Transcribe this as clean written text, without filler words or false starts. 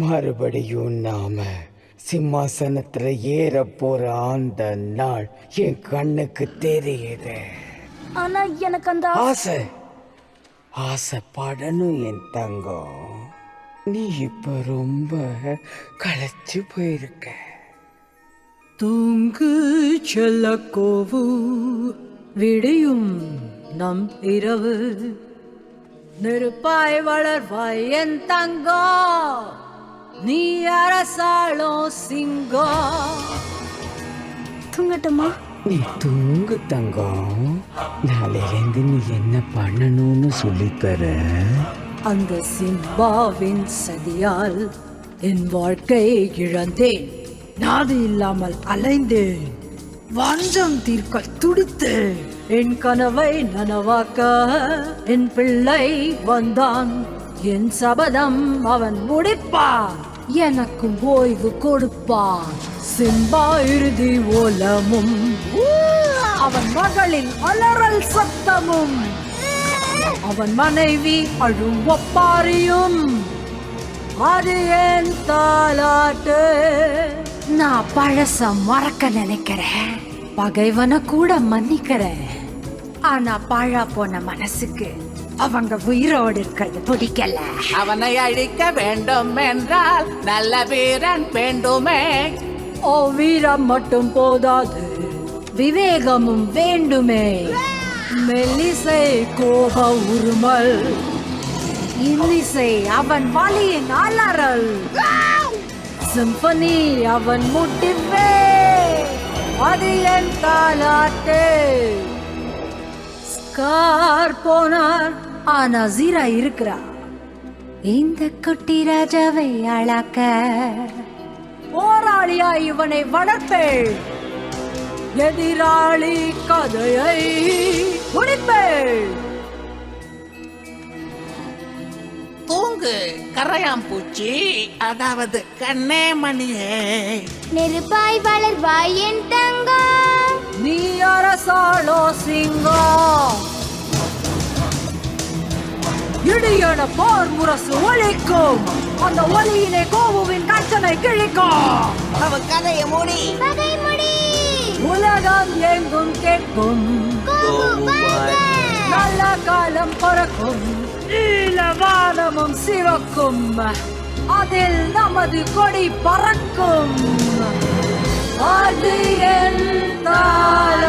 மறுபடியும் நாம சிம்மாசனத்துல ஏற போற அந்த நாள் என் கண்ணுக்கு தெரியுது. ஆனா எனக்கு அந்த ஆசைப்படணும் என் தங்கம். நீ இப்ப ரொம்ப களைச்சு போயிருக்க. தூங்கு செல்ல கோவு, விடியும் நம் இரவு. நெருப்பாய் வளர்வாய் என் தங்கம், நீ அரசாளும் சிங்கம். தூங்கட்டுமா? நீ தூங்கு தங்கம். நாளையிலேருந்து நீ என்ன பண்ணணும்னு சொல்லித்தர. அந்த சிம்பாவின் சதியால் என் வாழ்க்கை இழந்தேன். நாடு இல்லாமல் அலைந்தேன். வஞ்சம் தீர்க்க துடித்தேன். என் கனவை நனவாக்க என் பிள்ளை வந்தான். என் சபதம் அவன் முடிப்பான். எனக்கும் ஓய்வு கொடுப்பான். சிம்பா இறுதி ஓலமும் அவன் மகளின் அலறல் சத்தமும் அவன் மனைவி அழும் ஒப்பாரியும் அது என் தாலாட்டு. நான் பழச மறக்க நினைக்கிறேன், பகைவனை கூட மன்னிக்கிறேன். ஆனா பாழா போன மனசுக்கு அவங்க உயிரோடு இருக்கிறது பிடிக்கல. அவனை அழிக்க வேண்டும் என்றால் நல்ல வீரன் வேண்டுமே. ஓ, வீரம் மட்டும் போதாது, விவேகமும் வேண்டுமே. மெல்லிசை கோப உருமல், இன்னிசை அவன் வலியின் அலறல், சிம்பனி அவன் முட்டிவே அது என் தாலாட்டு. ஸ்கார் போனார், ஆனா ஜீரா இருக்கிறா. இந்த குட்டி ராஜாவை அழாக்க போராளியா இவனை வளர்ப்பேன். எதிராளி கதையை முடிப்பேன். தூங்கு கரையாம்பூச்சி, அதாவது கண்ணே மணியே. நெருப்பாய் வளர்வாய் என் தங்கம், நீ அரசாளோ சிங்கம். இடியன போர் முரசு ஒலிக்கும். அந்த ஒலியினை கோவுவின் கச்சனை கிழிக்கும். அவன் கதையை மூடி பகை முடி. உலகம் எங்கும் கேட்கும். நல்ல காலம் பிறக்கும். நீலவானமும் சிவக்கும். அதில் நமது கொடி பறக்கும். அது என் தாலாட்டு.